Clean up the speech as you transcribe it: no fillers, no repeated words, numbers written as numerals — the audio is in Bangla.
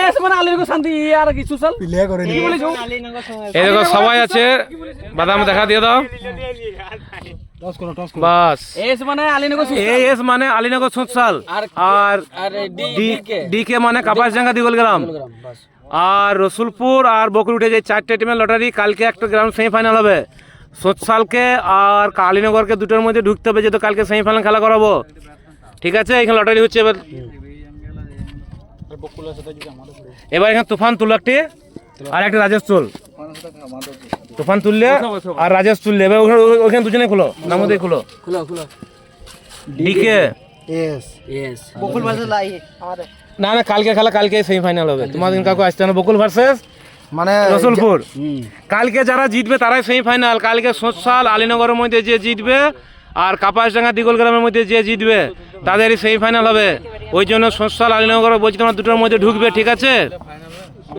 এস মানে আলীনগর শান্তি আর কিছু চল প্লে করে কি বলিছো এই দেখো সবাই আছে, বাদাম দেখা দিয়ে দাও। টস করো বাস এস মানে আলীনগর এস মানে আলীনগর সোঁতসাল, আর আর ডি কে মানে কাপাসডাঙ্গা দিগলগ্রাম, বাস আর রসুলপুর আর বকরুটে যে 4টে টিমের লটারি। কালকে একটা গ্রাউন্ড সেমিফাইনাল হবে। সোঁতসালকে আর আলীনগরকে দুটোর মধ্যে ঢুকতে হবে, যেহেতু কালকে সেমিফাইনাল খেলা করাবো। ঠিক আছে, এখানে লটারি হচ্ছে। এবার এখানে তুফান তুল একটি, আর একটা রাজেশ তুল। তুফান তুললে আর রাজেশ তুললে, এবার ওখানে দুজনে খুলো, নাম মধ্যে খুলো। খুলো খুলো ডিকে এস এস বকুল ভার্সেস লাই আমাদের না না, কালকে খেলা, কালকে সেমিফাইনাল হবে। তোমাদের কাউকে আসতে হবে। বকুল ভার্সেস মানে রসুলপুর। কালকে যারা জিতবে তারাই সেমিফাইনাল। কালকে সোঁতসাল আলীনগরের মধ্যে যে জিতবে আর কাপাসডাঙ্গা দিগলগ্রামের মধ্যে যে জিতবে তাদেরই সেমিফাইনাল হবে। ওই জন্য সোঁতসাল আলীনগর বলছি তোমরা দুটোর মধ্যে ঢুকবে। ঠিক আছে।